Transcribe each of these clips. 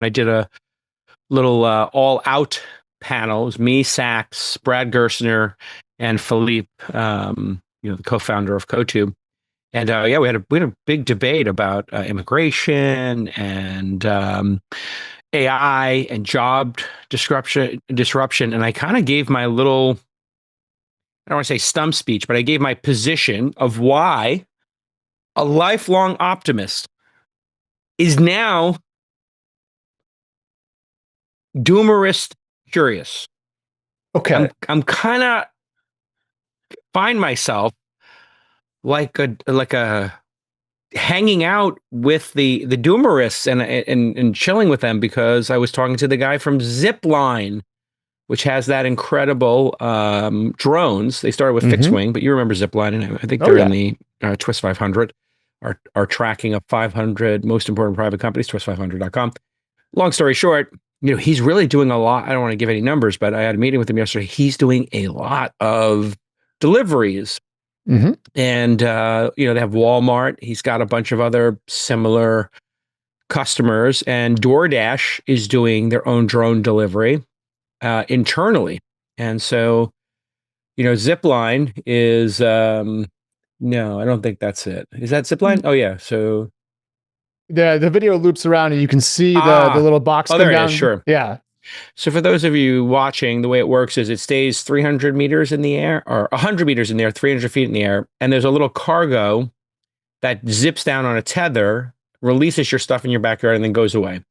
I did a little all out panel. It was me, Sachs, Brad Gerstner, and Philippe, the co-founder of CoTube. And yeah, we had a big debate about immigration and AI and job disruption. And I kind of gave my little, I don't want to say stump speech, but I gave my position of why a lifelong optimist is now doomerist curious. Okay. I'm kind of find myself like a hanging out with the doomerists and chilling with them because I was talking to the guy from Zipline, which has that incredible drones. They started with fixed wing, but you remember Zipline, and I think they're in the Twist 500, are tracking up 500 most important private companies, twist500.com. Long story short, he's really doing a lot. I don't want to give any numbers, but I had a meeting with him yesterday. He's doing a lot of deliveries. And, they have Walmart. He's got a bunch of other similar customers, and DoorDash is doing their own drone delivery internally. And so, Zipline is, no, I don't think that's it. Is that Zipline? Oh yeah. So the video loops around and you can see the little box. Oh, there it is. Sure. Yeah. So for those of you watching, the way it works is it stays 300 meters in the air, or 100 meters in the air, 300 feet in the air. And there's a little cargo that zips down on a tether, releases your stuff in your backyard, and then goes away.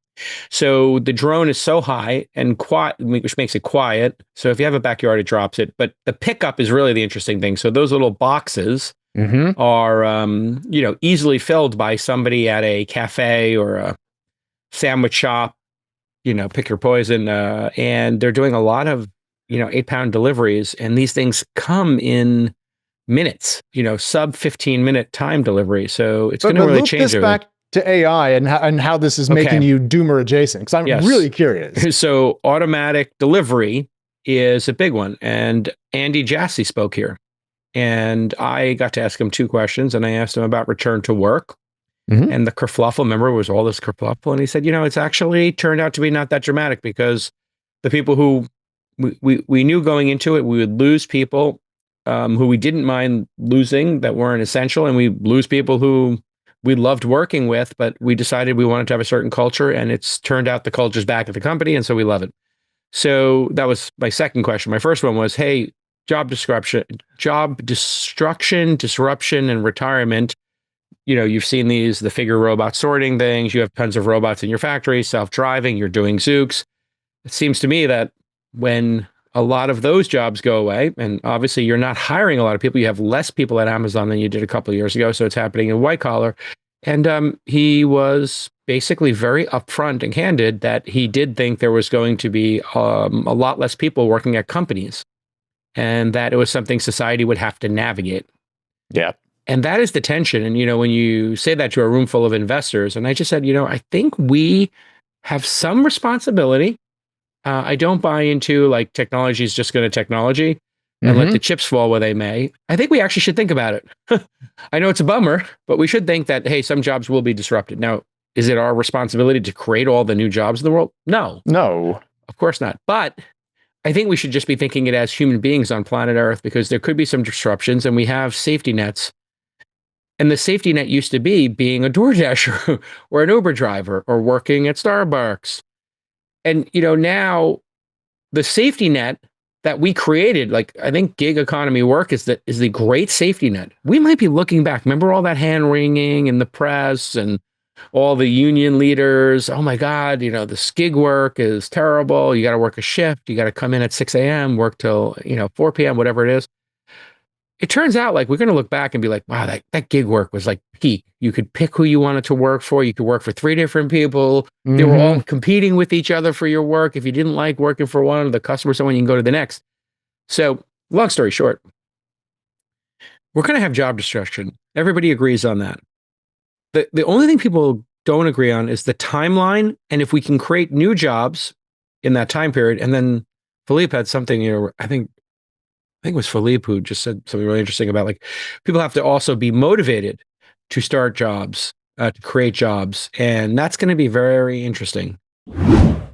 So the drone is so high and quiet, which makes it quiet. So if you have a backyard, it drops it. But the pickup is really the interesting thing. So those little boxes are, easily filled by somebody at a cafe or a sandwich shop, pick your poison. And they're doing a lot of, 8-pound deliveries. And these things come in minutes, sub 15-minute time delivery. So it's going to really change this back to AI and how this is making you doomer adjacent, because I'm really curious. So automatic delivery is a big one. And Andy Jassy spoke here. And I got to ask him 2 questions, and I asked him about return to work. And the kerfluffle, remember, was all this kerfluffle. And he said, it's actually turned out to be not that dramatic, because the people who we knew going into it, we would lose people who we didn't mind losing that weren't essential. And we lose people who we loved working with, but we decided we wanted to have a certain culture, and it's turned out the culture's back at the company. And so we love it. So that was my second question. My first one was, hey, job destruction, disruption, and retirement. You've seen the Figure robot sorting things. You have tons of robots in your factory, self-driving, you're doing Zooks. It seems to me that when a lot of those jobs go away, and obviously you're not hiring a lot of people, you have less people at Amazon than you did a couple of years ago. So it's happening in white collar. And he was basically very upfront and candid that he did think there was going to be a lot less people working at companies, and that it was something society would have to navigate. Yeah. And that is the tension. And, when you say that to a room full of investors, and I just said, I think we have some responsibility. I don't buy into like technology is just going to technology and let the chips fall where they may. I think we actually should think about it. I know it's a bummer, but we should think that, hey, some jobs will be disrupted. Now, is it our responsibility to create all the new jobs in the world? No. Of course not. But I think we should just be thinking it as human beings on planet Earth, because there could be some disruptions, and we have safety nets. And the safety net used to be being a DoorDasher or an Uber driver or working at Starbucks. And, now the safety net that we created, like I think gig economy work is the great safety net. We might be looking back. Remember all that hand wringing in the press and all the union leaders? Oh my God, this gig work is terrible. You got to work a shift. You got to come in at 6 a.m., work till, 4 p.m., whatever it is. It turns out like we're going to look back and be like, wow, that gig work was like peak. You could pick who you wanted to work for. You could work for 3 different people. They were all competing with each other for your work. If you didn't like working for one of the customer, someone, you can go to the next. So long story short, we're going to have job destruction. Everybody agrees on that. The only thing people don't agree on is the timeline. And if we can create new jobs in that time period. And then Philippe had something, I think it was Philippe who just said something really interesting about like people have to also be motivated to start jobs, to create jobs. And that's going to be very interesting. you.